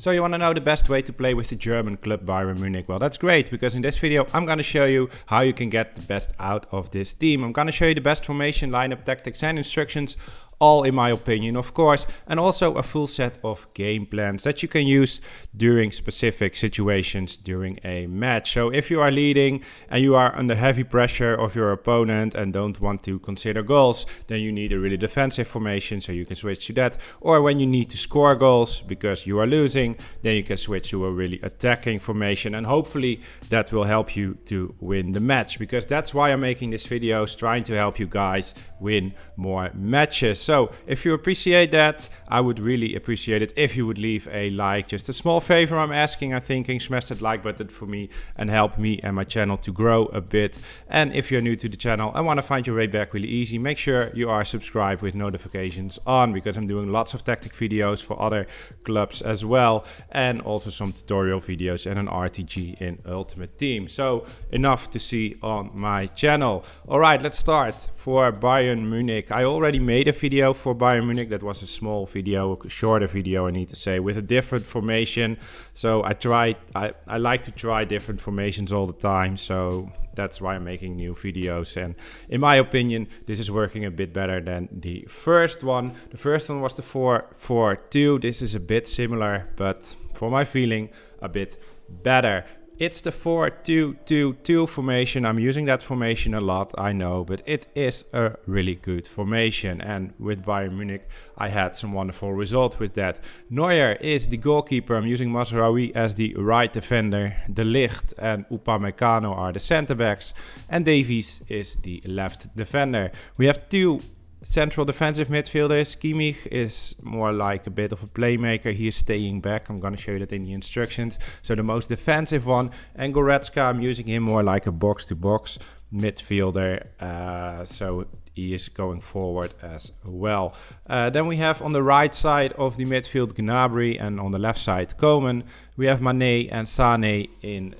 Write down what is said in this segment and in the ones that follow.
So you want to know the best way to play with the German club Bayern Munich? Well, that's great, because in this video I'm going to show you how you can get the best out of this team. I'm going to show you the best formation, lineup, tactics and instructions, all in my opinion, of course, and also a full set of game plans that you can use during specific situations during a match. So if you are leading and you are under heavy pressure of your opponent and don't want to consider goals, then you need a really defensive formation, so you can switch to that. Or when you need to score goals because you are losing, then you can switch to a really attacking formation, and hopefully that will help you to win the match, because that's why I'm making this video, trying to help you guys win more matches. So if you appreciate that, I would really appreciate it if you would leave a like. Just a small favor I'm asking, I'm thinking, smash that like button for me and help me and my channel to grow a bit. And if you're new to the channel and want to find your way back really easy, make sure you are subscribed with notifications on, because I'm doing lots of tactic videos for other clubs as well, and also some tutorial videos and an RTG in Ultimate Team. So enough to see on my channel. All right, let's start. For Bayern Munich, I already made a video for Bayern Munich. That was a small video, a shorter video I need to say, with a different formation. So I like to try different formations all the time, so that's why I'm making new videos, and in my opinion this is working a bit better than the first one. The first one was the 4-4-2. This is a bit similar, but for my feeling a bit better. It's the 4-2-2-2 formation. I'm using that formation a lot, I know, but it is a really good formation. And with Bayern Munich, I had some wonderful results with that. Neuer is the goalkeeper. I'm using Mazraoui as the right defender. De Ligt and Upamecano are the center backs. And Davies is the left defender. We have two central defensive midfielders. Kimmich is more like a bit of a playmaker. He is staying back. I'm going to show you that in the instructions. So the most defensive one. And Goretzka, I'm using him more like a box-to-box midfielder. So he is going forward as well. Then we have on the right side of the midfield Gnabry, and on the left side Coman. We have Mané and Sané in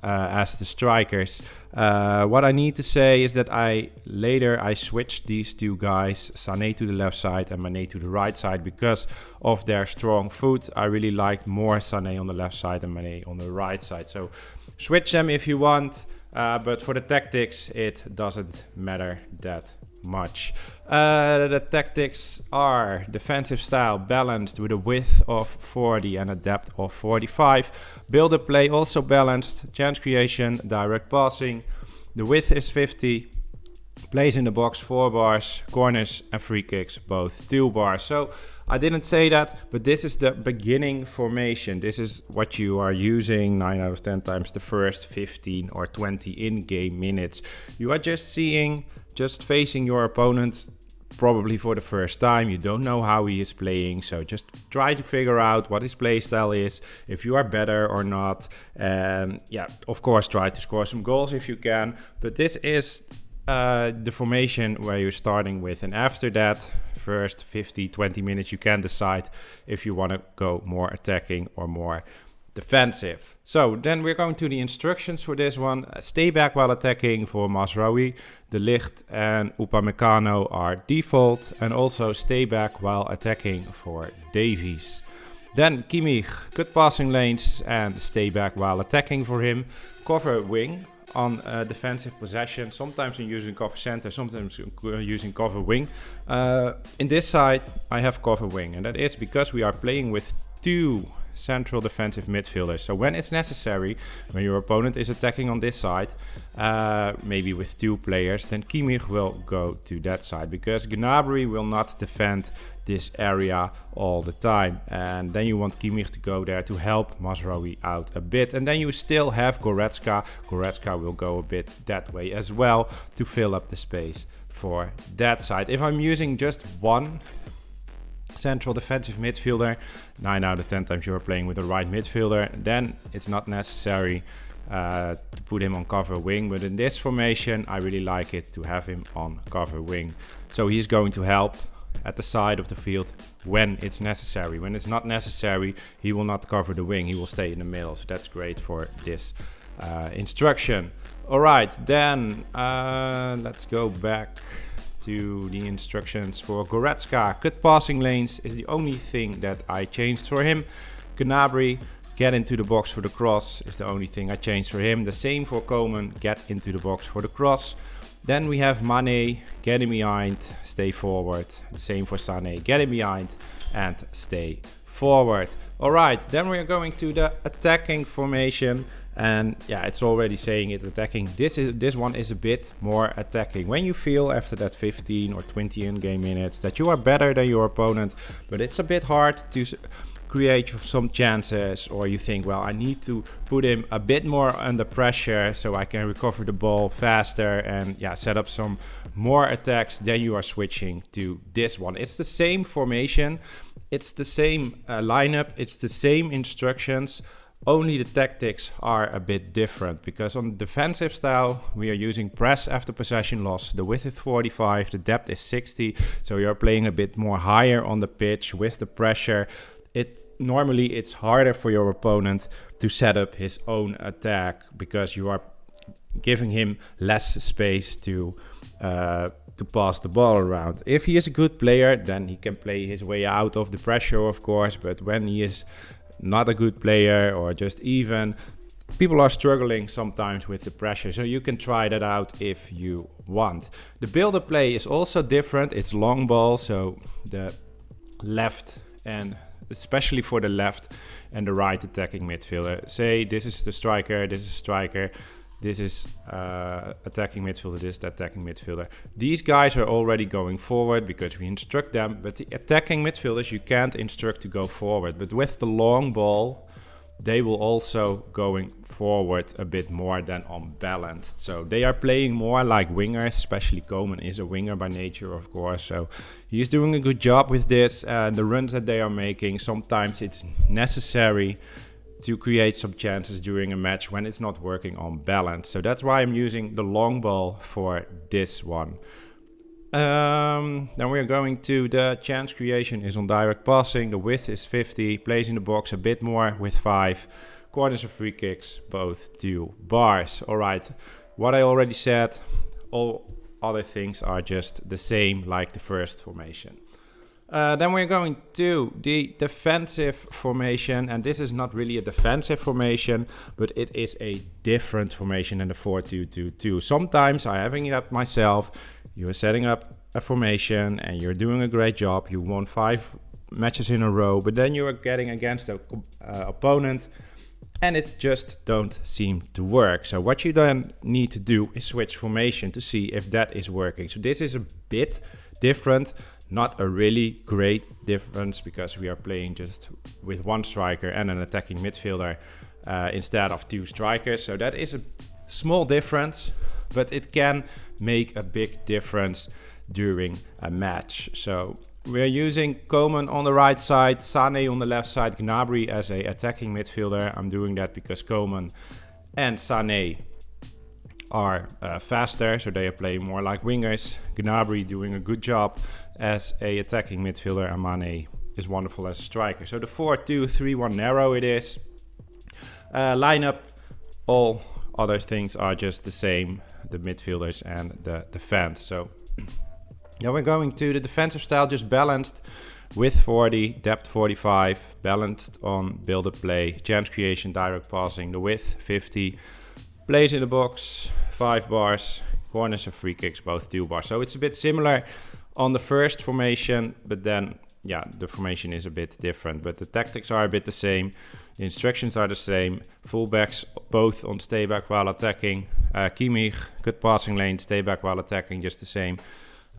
as the strikers. What I need to say is that later I switched these two guys, Sané to the left side and Mané to the right side, because of their strong foot. I really liked more Sané on the left side and Mané on the right side. So switch them if you want, but for the tactics it doesn't matter that much. The tactics are defensive style, balanced with a width of 40 and a depth of 45. Build up play also balanced, chance creation, direct passing. The width is 50. Plays in the box 4 bars, corners and free kicks both 2 bars. So I didn't say that, but this is the beginning formation. This is what you are using 9 out of 10 times the first 15 or 20 in-game minutes. You are just facing your opponent probably for the first time. You don't know how he is playing, so just try to figure out what his play style is, if you are better or not. And yeah, of course try to score some goals if you can, but this is the formation where you're starting with, and after that first 50-20 minutes you can decide if you want to go more attacking or more defensive. So then we're going to the instructions for this one. Stay back while attacking for Mazraoui. De Ligt and Upamecano are default, and also stay back while attacking for Davies. Then Kimmich, cut passing lanes and stay back while attacking for him. Cover wing on defensive possession. Sometimes I'm using cover center, sometimes I'm using cover wing. In this side I have cover wing, and that is because we are playing with two central defensive midfielders. So when it's necessary, when your opponent is attacking on this side, maybe with two players, then Kimmich will go to that side, because Gnabry will not defend this area all the time, and then you want Kimmich to go there to help Mazraoui out a bit. And then you still have Goretzka. Goretzka will go a bit that way as well to fill up the space for that side. If I'm using just one central defensive midfielder, 9 out of 10 times you're playing with a right midfielder, then it's not necessary to put him on cover wing. But in this formation I really like it to have him on cover wing, so he's going to help at the side of the field when it's necessary. When it's not necessary, he will not cover the wing, he will stay in the middle. So that's great for this instruction. All right, then let's go back to the instructions for Goretzka. Cut passing lanes is the only thing that I changed for him. Gnabry, get into the box for the cross is the only thing I changed for him. The same for Coman, get into the box for the cross. Then we have Mane, get in behind, stay forward. The same for Sané, get in behind and stay forward. Alright, then we are going to the attacking formation. And yeah, it's already saying it attacking. This one is a bit more attacking. When you feel after that 15 or 20 in-game minutes that you are better than your opponent, but it's a bit hard to create some chances, or you think, well, I need to put him a bit more under pressure so I can recover the ball faster and yeah, set up some more attacks, then you are switching to this one. It's the same formation, it's the same lineup, it's the same instructions. Only the tactics are a bit different, because on the defensive style we are using press after possession loss. The width is 45, the depth is 60, so you're playing a bit more higher on the pitch with the pressure. Normally it's harder for your opponent to set up his own attack because you are giving him less space to pass the ball around. If he is a good player, then he can play his way out of the pressure, of course, but when he is not a good player or just even, people are struggling sometimes with the pressure, so you can try that out if you want. The build-up play is also different. It's long ball, so the left, and especially for the left and the right attacking midfielder. Say this is the striker, this is striker, this is attacking midfielder, this is the attacking midfielder. These guys are already going forward because we instruct them, but the attacking midfielders you can't instruct to go forward. But with the long ball, they will also going forward a bit more than unbalanced. So they are playing more like wingers, especially Coman is a winger by nature, of course. So he's doing a good job with this. The runs that they are making, sometimes it's necessary to create some chances during a match when it's not working on balance. So that's why I'm using the long ball for this one. Then we're going to the chance creation is on direct passing. The width is 50, plays in the box a bit more with 5. Corners and free kicks, both 2 bars. Alright, what I already said, all other things are just the same like the first formation. Then we're going to the defensive formation, and this is not really a defensive formation, but it is a different formation than the 4-2-2-2. Sometimes I'm having it up myself. You're setting up a formation and you're doing a great job. You won 5 matches in a row, but then you are getting against the opponent and it just don't seem to work. So what you then need to do is switch formation to see if that is working. So this is a bit different. Not a really great difference because we are playing just with 1 striker and an attacking midfielder instead of 2 strikers. So that is a small difference, but it can make a big difference during a match. So we're using Coman on the right side, Sané on the left side, Gnabry as a attacking midfielder. I'm doing that because Coman and Sané are faster, so they are playing more like wingers. Gnabry doing a good job as a attacking midfielder, and Mane is wonderful as a striker. So the 4-2-3-1 narrow it is. Lineup, all other things are just the same, the midfielders and the defense. So now we're going to the defensive style, just balanced, width 40, depth 45, balanced on build-up play, chance creation, direct passing, the width 50, plays in the box 5 bars, corners and free kicks both 2 bars. So it's a bit similar on the first formation, but then yeah, the formation is a bit different, but the tactics are a bit the same, the instructions are the same. Fullbacks both on stay back while attacking. Kimmich, good passing lane, stay back while attacking, just the same.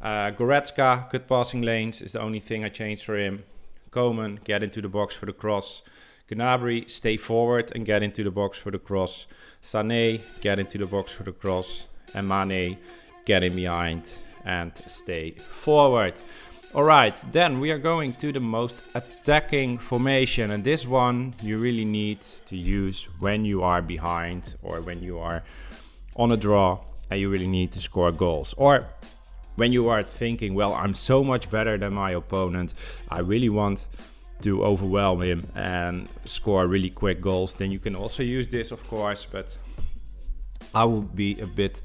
Goretzka, good passing lanes is the only thing I changed for him. Coman, get into the box for the cross. Gnabry, stay forward and get into the box for the cross. Sané, get into the box for the cross. And Mane, get in behind and stay forward. Alright, then we are going to the most attacking formation, and this one you really need to use when you are behind or when you are on a draw and you really need to score goals, or when you are thinking, well, I'm so much better than my opponent, I really want to overwhelm him and score really quick goals. Then you can also use this, of course, but I will be a bit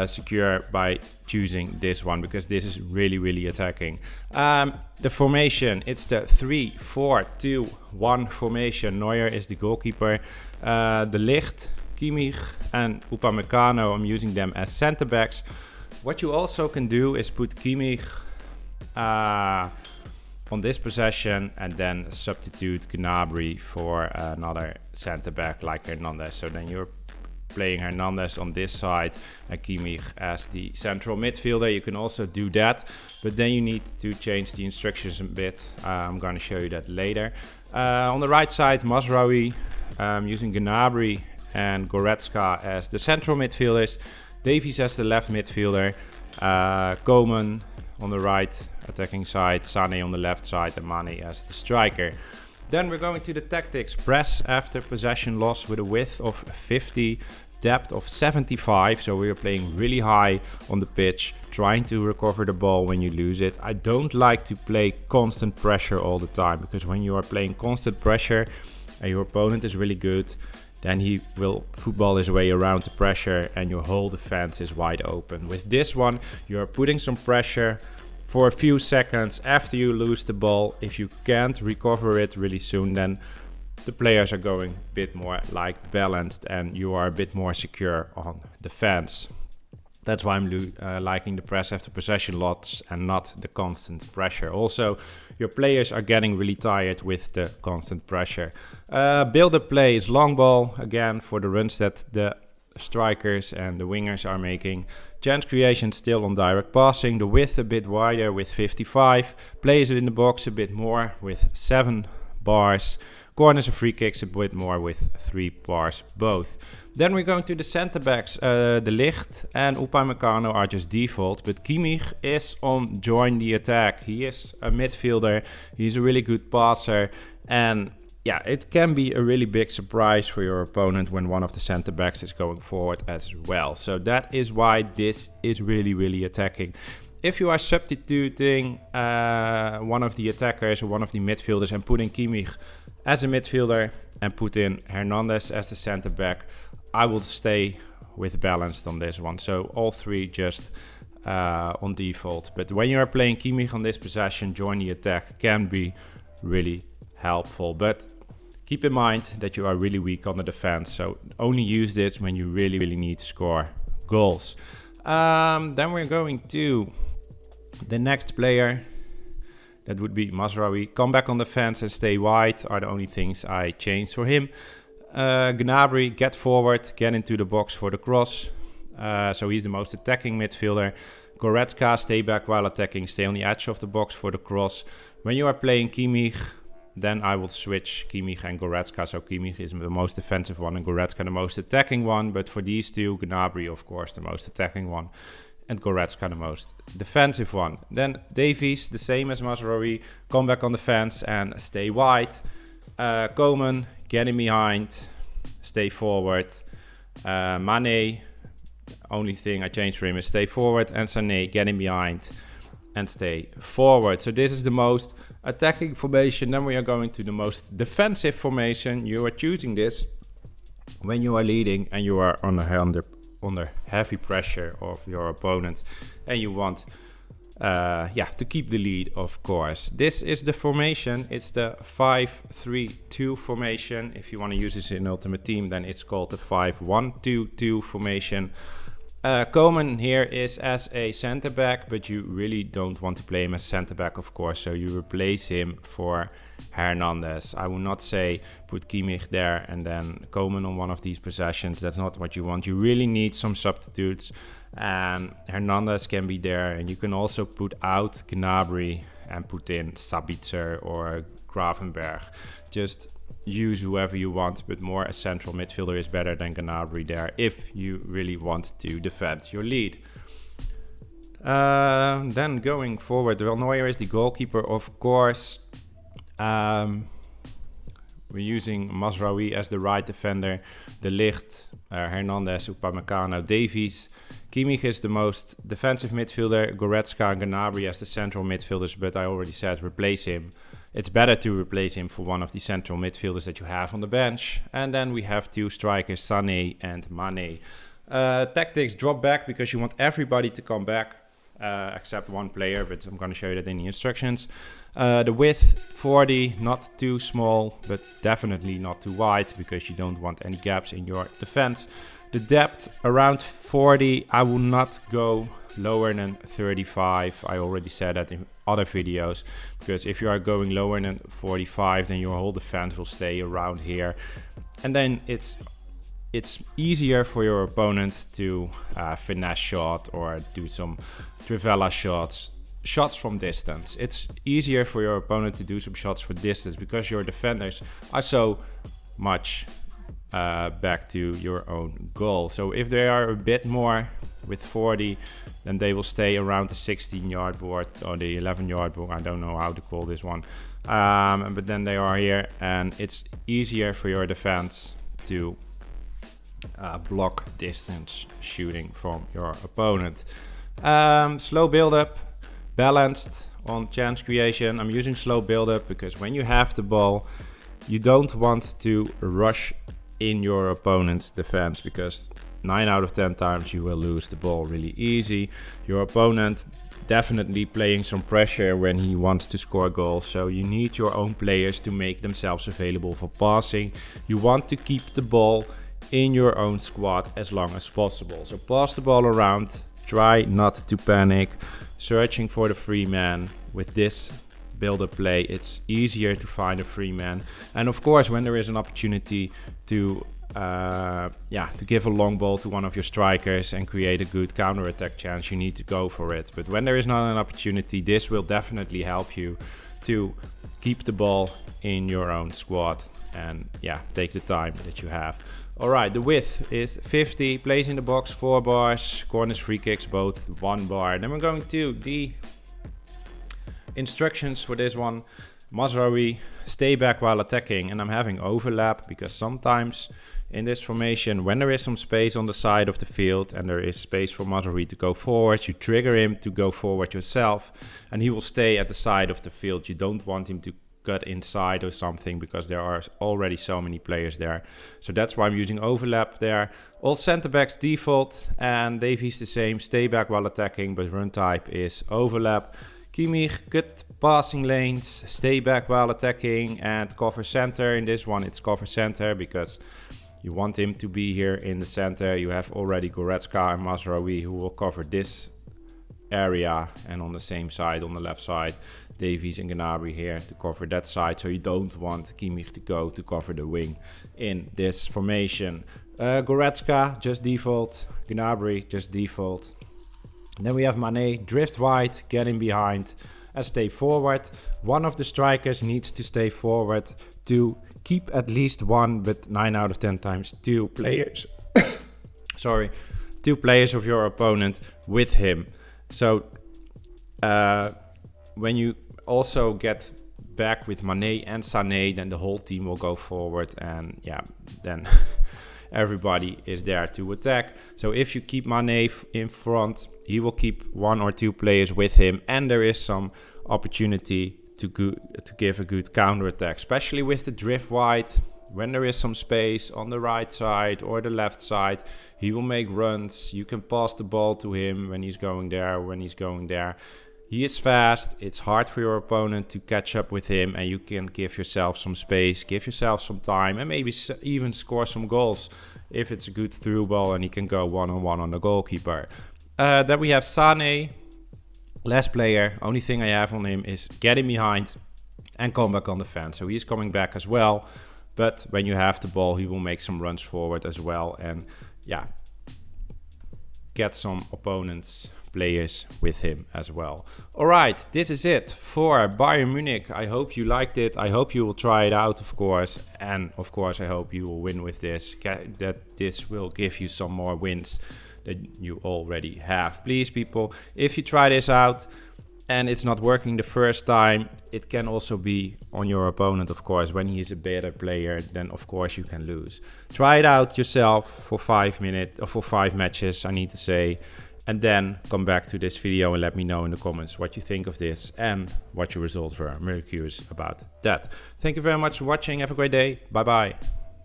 secure by choosing this one, because this is really attacking. The formation, it's the 3-4-2-1 formation. Neuer is the goalkeeper. De Ligt, Kimmich and Upamecano, I'm using them as center backs. What you also can do is put Kimmich on this possession and then substitute Gnabry for another center back like Hernandez. So then you're playing Hernandez on this side and Kimmich as the central midfielder. You can also do that, but then you need to change the instructions a bit. I'm going to show you that later. On the right side, Mazraoui, using Gnabry and Goretzka as the central midfielders. Davies as the left midfielder. Koeman on the right attacking side. Sané on the left side and Mane as the striker. Then we're going to the tactics. Press after possession loss with a width of 50, depth of 75. So we are playing really high on the pitch, trying to recover the ball when you lose it. I don't like to play constant pressure all the time, because when you are playing constant pressure and your opponent is really good, then he will football his way around the pressure and your whole defense is wide open. With this one, you're putting some pressure for a few seconds after you lose the ball. If you can't recover it really soon, then the players are going a bit more like balanced and you are a bit more secure on defense. That's why I'm liking the press after possession lots and not the constant pressure. Also, your players are getting really tired with the constant pressure. Build-up play is long ball, again, for the runs that the strikers and the wingers are making. Chance creation still on direct passing. The width a bit wider with 55. Players in the box a bit more with 7 bars. Corners and free kicks a bit more with 3 bars both. Then we're going to the center backs. De Ligt and Upamecano are just default, but Kimmich is on join the attack. He is a midfielder. He's a really good passer, and yeah, it can be a really big surprise for your opponent when one of the center backs is going forward as well. So that is why this is really attacking. If you are substituting one of the attackers or one of the midfielders and putting Kimmich as a midfielder and put in Hernandez as the center back, I will stay with balanced on this one. So all 3 just on default. But when you are playing Kimmich on this possession, join the attack can be really helpful. But keep in mind that you are really weak on the defense. So only use this when you really need to score goals. Then we're going to the next player. That would be Mazraoui. Come back on the fence and stay wide are the only things I changed for him. Gnabry, get forward, get into the box for the cross. So he's the most attacking midfielder. Goretzka, stay back while attacking, stay on the edge of the box for the cross. When you are playing Kimmich, then I will switch Kimmich and Goretzka. So Kimmich is the most defensive one and Goretzka the most attacking one. But for these two, Gnabry, of course, the most attacking one. And Goretzka the most defensive one. Then Davies, the same as Mazraoui, come back on the fence and stay wide. Koeman, get in behind, stay forward. Mane, only thing I changed for him is stay forward. And Sané, get in behind and stay forward. So this is the most attacking formation. Then we are going to the most defensive formation. You are choosing this when you are leading and you are under heavy pressure of your opponent and you want to keep the lead, of course. This is the formation. It's the 5-3-2 formation. If you want to use this in Ultimate Team, then it's called the 5-1-2-2 formation. Koeman here is as a center back, but you really don't want to play him as center back, of course, so you replace him for Hernandez. I will not say put Kimmich there and then Koeman on one of these possessions. That's not what you want. You really need some substitutes, and Hernandez can be there, and you can also put out Gnabry and put in Sabitzer or Gravenberch. Just use whoever you want, but more a central midfielder is better than Gnabry there if you really want to defend your lead. Then going forward, well, Neuer is the goalkeeper, of course. We're using Mazraoui as the right defender, De Ligt, Hernandez, Upamecano, Davies. Kimmich is the most defensive midfielder, Goretzka and Gnabry as the central midfielders, but I already said replace him. It's better to replace him for one of the central midfielders that you have on the bench. And then we have 2 strikers, Sané and Mane. Tactics, drop back because you want everybody to come back except one player, but I'm going to show you that in the instructions. The width 40, not too small, but definitely not too wide because you don't want any gaps in your defense. The depth around 40, I will not go lower than 35. I already said that in other videos, because if you are going lower than 45, then your whole defense will stay around here, and then it's easier for your opponent to finesse shot or do some trivela shots from distance. It's easier for your opponent to do some shots for distance because your defenders are so much back to your own goal. So if they are a bit more with 40, then they will stay around the 16-yard board or the 11-yard board. I don't know how to call this one, but then they are here, and it's easier for your defense to block distance shooting from your opponent. Slow build up, balanced on chance creation. I'm using slow build up because when you have the ball, you don't want to rush in your opponent's defense, because 9 out of 10 times you will lose the ball really easy. Your opponent definitely playing some pressure when he wants to score goals, so you need your own players to make themselves available for passing. You want to keep the ball in your own squad as long as possible. So pass the ball around, try not to panic, searching for the free man. With this build-up play, it's easier to find a free man, and of course when there is an opportunity to give a long ball to one of your strikers and create a good counter-attack chance, you need to go for it. But when there is not an opportunity, this will definitely help you to keep the ball in your own squad and take the time that you have. Alright, the width is 50, plays in the box 4 bars, corners, free kicks both 1 bar. Then we're going to the instructions for this one. Mazraoui, stay back while attacking, and I'm having overlap because sometimes in this formation, when there is some space on the side of the field and there is space for Mazraoui to go forward, you trigger him to go forward yourself and he will stay at the side of the field. You don't want him to cut inside or something because there are already so many players there. So that's why I'm using overlap there. All center backs default, and Davies the same, stay back while attacking, but run type is overlap. Kimmich, cut passing lanes, stay back while attacking, and cover center. In this one it's cover center because you want him to be here in the center. You have already Goretzka and Mazraoui who will cover this area, and on the same side, on the left side, Davies and Gnabry here to cover that side. So you don't want Kimmich to go to cover the wing in this formation. Goretzka, just default. Gnabry, just default. Then we have Mané, drift wide, get in behind and stay forward. One of the strikers needs to stay forward to keep at least one, but 9 out of 10 times 2 players. Sorry, 2 players of your opponent with him. So when you also get back with Mané and Sané, then the whole team will go forward, and then everybody is there to attack. So if you keep Mané in front, he will keep 1 or 2 players with him, and there is some opportunity to give a good counter attack, especially with the drift wide. When there is some space on the right side or the left side, he will make runs. You can pass the ball to him when he's going there, He is fast. It's hard for your opponent to catch up with him, and you can give yourself some space, give yourself some time, and maybe even score some goals if it's a good through ball and he can go one-on-one on the goalkeeper. Then we have Sané, last player. Only thing I have on him is get in behind and come back on the fence. So he's coming back as well. But when you have the ball, he will make some runs forward as well, and get some opponents, players with him as well. Alright, this is it for Bayern Munich. I hope you liked it. I hope you will try it out, of course. And of course, I hope you will win with this. That this will give you some more wins than you already have. Please, people, if you try this out and it's not working the first time, it can also be on your opponent, of course. When he is a better player, then of course you can lose. Try it out yourself for 5 minutes or for 5 matches, I need to say. And then come back to this video and let me know in the comments what you think of this and what your results were. I'm really curious about that. Thank you very much for watching. Have a great day. Bye bye.